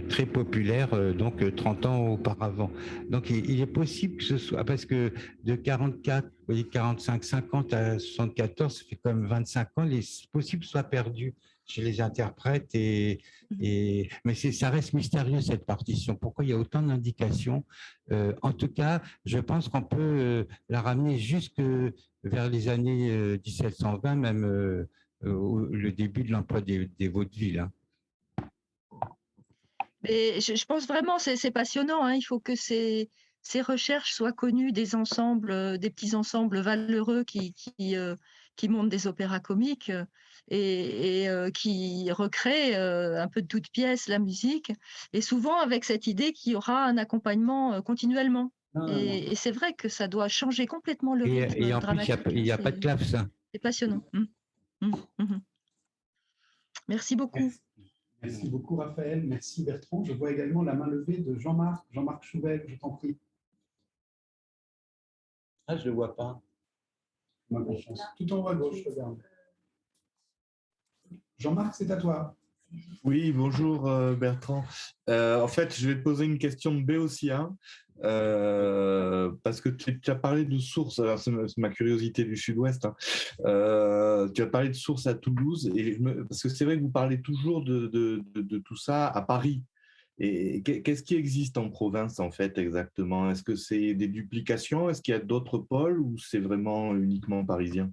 très populaires donc 30 ans auparavant. Donc il est possible que ce soit, parce que de 44, vous voyez, 45, 50 à 74, ça fait quand même 25 ans, il est possible que ce soit perdu chez les interprètes, mais ça reste mystérieux cette partition. Pourquoi il y a autant d'indications? En tout cas, je pense qu'on peut la ramener jusque vers les années 1720, même le début de l'emploi des vaudevilles. Hein. Et je pense vraiment, c'est passionnant. Hein. Il faut que ces recherches soient connues des ensembles, des petits ensembles valeureux qui montent des opéras comiques et qui recréent un peu de toutes pièces la musique, et souvent avec cette idée qu'il y aura un accompagnement continuellement. Et c'est vrai que ça doit changer complètement le rythme et en dramatique. Plus, il n'y a pas de clavecin. C'est passionnant. Merci beaucoup. Merci beaucoup, Raphaël. Merci, Bertrand. Je vois également la main levée de Jean-Marc Chouvel, je t'en prie. Ah, je ne le vois pas. Tout en haut à gauche, regarde. Jean-Marc, c'est à toi. Oui, bonjour Bertrand. En fait, je vais te poser une question de béotien, parce que tu as parlé de sources, alors c'est ma curiosité du Sud-Ouest, hein. Tu as parlé de sources à Toulouse, parce que c'est vrai que vous parlez toujours de tout ça à Paris. Et qu'est-ce qui existe en province, en fait, exactement? Est-ce que c'est des duplications? Est-ce qu'il y a d'autres pôles ou c'est vraiment uniquement parisien?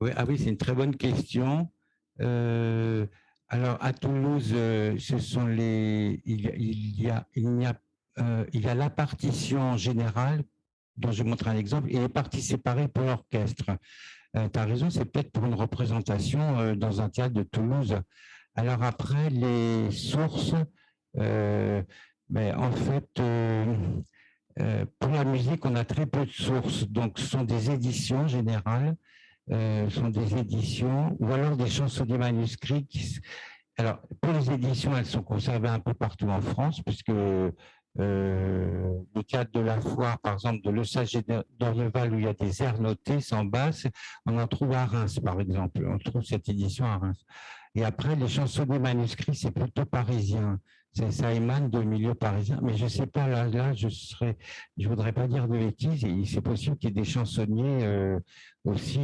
Oui, ah oui, c'est une très bonne question. Alors, à Toulouse, ce sont il y a la partition générale, dont je montre un exemple, et les parties séparées pour l'orchestre. Tu as raison, c'est peut-être pour une représentation dans un théâtre de Toulouse. Alors après, les sources, mais en fait, pour la musique, on a très peu de sources. Donc, ce sont des éditions générales, sont des éditions, ou alors des chansonniers manuscrits. Alors, pour les éditions, elles sont conservées un peu partout en France, puisque le théâtre de la Foire, par exemple, de Le Sage et d'Orneval, où il y a des airs notés sans basse, on en trouve à Reims, par exemple. On trouve cette édition à Reims. Et après, les chansonniers manuscrits, c'est plutôt parisien. Ça émane de milieu parisien. Mais je ne sais pas, là je voudrais pas dire de bêtises. C'est possible qu'il y ait des chansonniers aussi,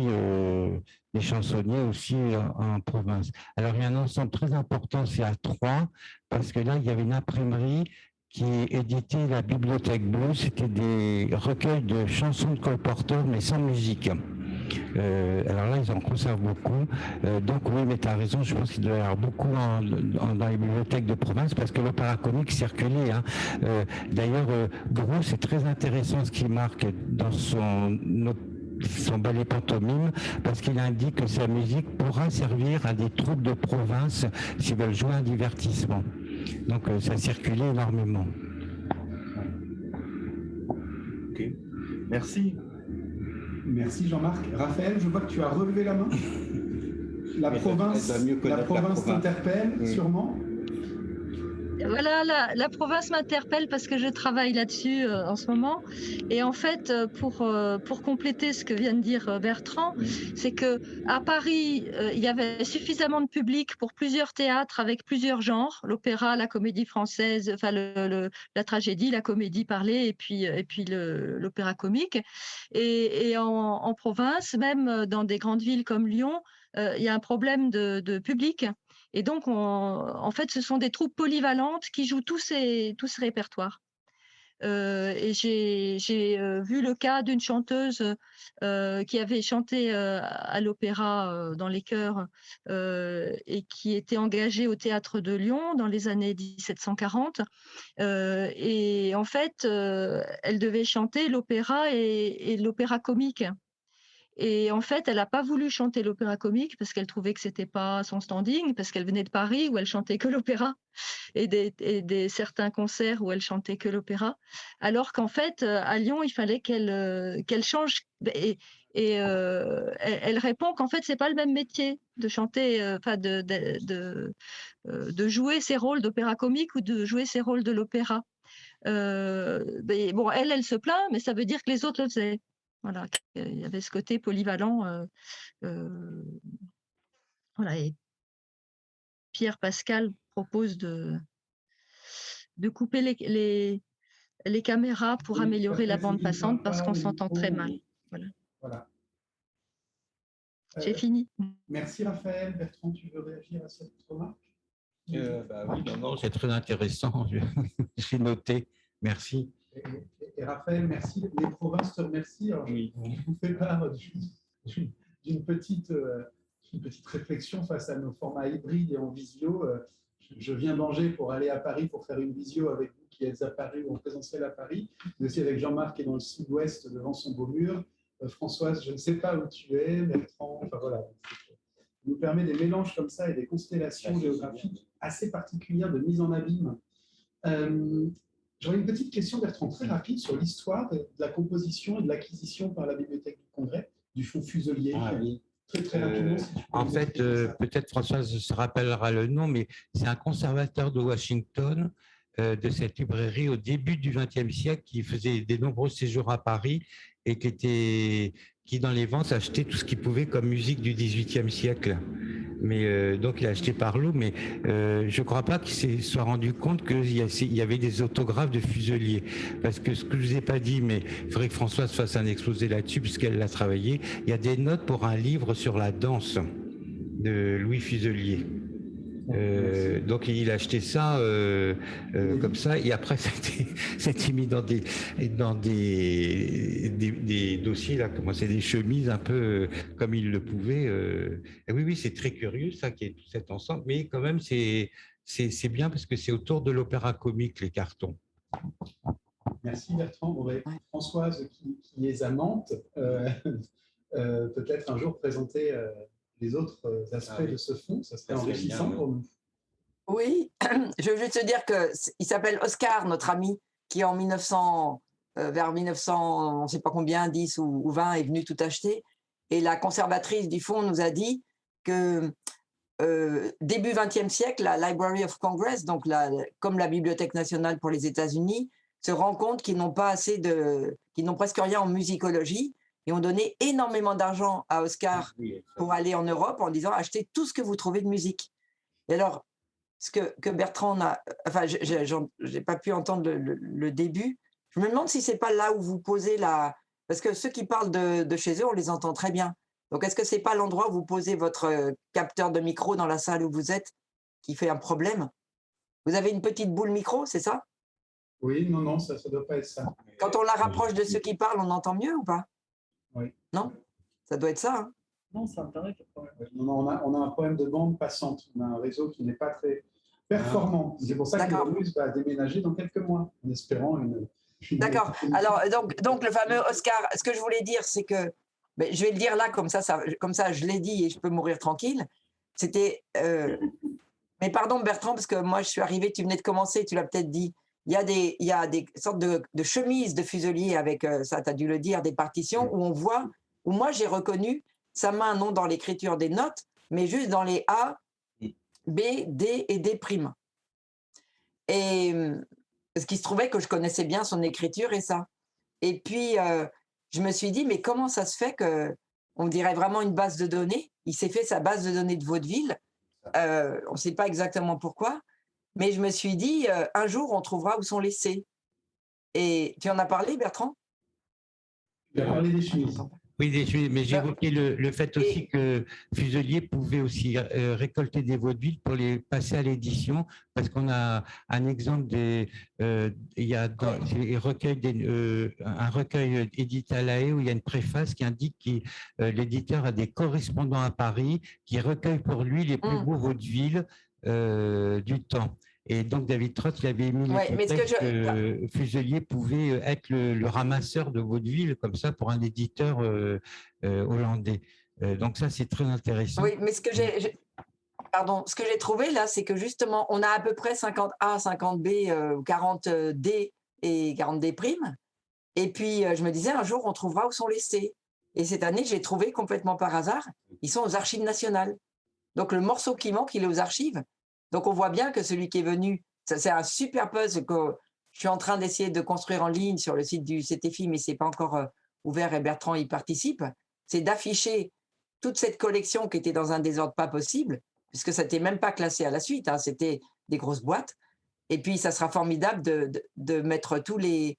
en province. Alors, il y a un ensemble très important, c'est à Troyes, parce que là, il y avait une imprimerie qui éditait la Bibliothèque Bleue. C'était des recueils de chansons de colporteurs, mais sans musique. Alors là, ils en conservent beaucoup. Donc oui, mais tu as raison, je pense qu'il doit y avoir beaucoup dans les bibliothèques de province parce que l'opéra comique circulait. Hein. D'ailleurs, Gros, c'est très intéressant ce qu'il marque dans son ballet pantomime parce qu'il indique que sa musique pourra servir à des troupes de province s'ils veulent jouer un divertissement. Donc ça circulait énormément. Ok, merci. Merci Jean-Marc. Raphaël, je vois que tu as relevé la main. La province t'interpelle sûrement. Voilà, la province m'interpelle parce que je travaille là-dessus en ce moment. Et en fait, pour compléter ce que vient de dire Bertrand, c'est que à Paris, il y avait suffisamment de public pour plusieurs théâtres avec plusieurs genres, l'opéra, la comédie française, enfin la tragédie, la comédie parlée et puis l'opéra comique. Et en province, même dans des grandes villes comme Lyon, il y a un problème de public. Et donc, en fait, ce sont des troupes polyvalentes qui jouent tous ces répertoires. Et j'ai vu le cas d'une chanteuse qui avait chanté à l'opéra dans les chœurs et qui était engagée au théâtre de Lyon dans les années 1740. Et en fait, elle devait chanter l'opéra et l'opéra comique. Et en fait, elle n'a pas voulu chanter l'opéra comique parce qu'elle trouvait que c'était pas son standing, parce qu'elle venait de Paris où elle chantait que l'opéra et certains concerts où elle chantait que l'opéra. Alors qu'en fait, à Lyon, il fallait qu'elle change. Elle répond qu'en fait, c'est pas le même métier de chanter, de jouer ses rôles d'opéra comique ou de jouer ses rôles de l'opéra. Bon, elle se plaint, mais ça veut dire que les autres le faisaient. Voilà, il y avait ce côté polyvalent. Voilà, et Pierre Pascal propose de couper les caméras pour améliorer la bande passante parce qu'on s'entend très mal. Voilà. J'ai fini. Merci Raphaël. Bertrand, tu veux réagir à cette remarque? Oui, non, c'est très intéressant. J'ai noté. Merci. Et Raphaël, merci. Les provinces te remercient. Alors, je vous fais part d'une petite réflexion face à nos formats hybrides et en visio. Je viens d'Angers pour aller à Paris pour faire une visio avec vous qui êtes à Paris ou en présentiel à Paris, mais aussi avec Jean-Marc qui est dans le sud-ouest devant son beau mur. Françoise, je ne sais pas où tu es, Bertrand, enfin voilà. Ça nous permet des mélanges comme ça et des constellations géographiques assez particulières de mise en abîme. J'aurais une petite question, Bertrand, très rapide sur l'histoire de la composition et de l'acquisition par la Bibliothèque du Congrès du fonds Fuselier. Très, très rapidement. Si en fait, peut-être Françoise se rappellera le nom, mais c'est un conservateur de Washington de cette librairie au début du XXe siècle qui faisait des nombreux séjours à Paris et qui dans les ventes achetait tout ce qu'il pouvait comme musique du XVIIIe siècle. Mais donc il a acheté par lot, mais je ne crois pas qu'il se soit rendu compte qu'il y avait des autographes de Fuselier. Parce que ce que je ne vous ai pas dit, mais il faudrait que Françoise fasse un exposé là-dessus, puisqu'elle l'a travaillé, il y a des notes pour un livre sur la danse de Louis Fuselier. Donc il a acheté ça comme ça, et après c'était mis dans des dossiers là, comment c'est, des chemises un peu comme il le pouvait. Et oui, c'est très curieux ça, qui est tout cet ensemble, mais quand même c'est bien parce que c'est autour de l'opéra comique, les cartons. Merci Bertrand. Françoise qui est à Nantes, peut-être un jour présenter les autres aspects de ce fonds, ça serait enrichissant pour nous. Oui, je veux juste te dire qu'il s'appelle Oscar, notre ami, qui en 1900, vers 1900, on ne sait pas combien, 10 ou 20, est venu tout acheter. Et la conservatrice du fonds nous a dit que début 20e siècle, la Library of Congress, donc comme la Bibliothèque nationale pour les États-Unis, se rend compte qu'ils n'ont presque rien en musicologie, et ont donné énormément d'argent à Oscar pour aller en Europe en disant achetez tout ce que vous trouvez de musique. Et alors, ce que Bertrand a, enfin, j'ai pas pu entendre le début. Je me demande si c'est pas là où vous posez parce que ceux qui parlent de chez eux, on les entend très bien. Donc, est-ce que c'est pas l'endroit où vous posez votre capteur de micro dans la salle où vous êtes qui fait un problème? Vous avez une petite boule micro, c'est ça? Oui, non, ça ne doit pas être ça. Quand on la rapproche de ceux qui parlent, on entend mieux ou pas? Oui. Non? Ça doit être ça. Hein? Non, c'est Internet le problème. Non, on a un problème de bande passante. On a un réseau qui n'est pas très performant. C'est pour ça que Russe va déménager dans quelques mois, en espérant une D'accord. Alors, donc, le fameux Oscar, ce que je voulais dire, c'est que, je vais le dire là, comme ça je l'ai dit et je peux mourir tranquille. C'était. Mais pardon, Bertrand, parce que moi, je suis arrivée, tu venais de commencer, tu l'as peut-être dit. Il y a des sortes de chemises de fuselier avec, ça, tu as dû le dire, des partitions où on voit, où moi, j'ai reconnu sa main, non dans l'écriture des notes, mais juste dans les A, B, D et D'. Et ce qui se trouvait que je connaissais bien son écriture et ça. Et puis, je me suis dit, mais comment ça se fait qu'on dirait vraiment une base de données? Il s'est fait sa base de données de vaudeville. On ne sait pas exactement pourquoi. Mais je me suis dit, un jour, on trouvera où sont les C. Et tu en as parlé, Bertrand? Tu as parlé des chemises. Oui, mais j'évoquais le fait aussi que Fuselier pouvait aussi récolter des vaudevilles pour les passer à l'édition, parce qu'on a un exemple il y a dans les recueils un recueil édité à La Haye où il y a une préface qui indique que l'éditeur a des correspondants à Paris qui recueillent pour lui les plus beaux vaudevilles du temps. Et donc, David Trott, il avait mis que Fuselier pouvait être le ramasseur de vaudeville, comme ça, pour un éditeur hollandais. Donc, ça, c'est très intéressant. Oui, mais ce que j'ai trouvé, là, c'est que justement, on a à peu près 50 A, 50 B, 40 D et 40 D'. Et puis, je me disais, un jour, on trouvera où sont les C. Et cette année, j'ai trouvé complètement par hasard, ils sont aux Archives nationales. Donc, le morceau qui manque, il est aux archives. Donc, on voit bien que celui qui est venu, c'est un super puzzle que je suis en train d'essayer de construire en ligne sur le site du CTFI, mais ce n'est pas encore ouvert et Bertrand y participe. C'est d'afficher toute cette collection qui était dans un désordre pas possible, puisque ça n'était même pas classé à la suite, hein, c'était des grosses boîtes. Et puis, ça sera formidable de mettre tous les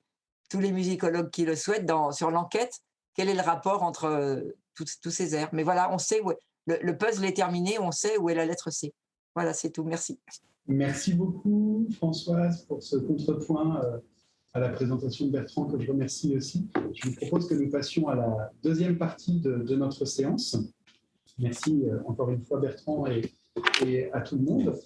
musicologues qui le souhaitent sur l'enquête, quel est le rapport entre tous ces airs. Mais voilà, on sait où le puzzle est terminé, on sait où est la lettre C. Voilà, c'est tout. Merci. Merci beaucoup, Françoise, pour ce contrepoint à la présentation de Bertrand, que je remercie aussi. Je vous propose que nous passions à la deuxième partie de notre séance. Merci encore une fois, Bertrand, et à tout le monde.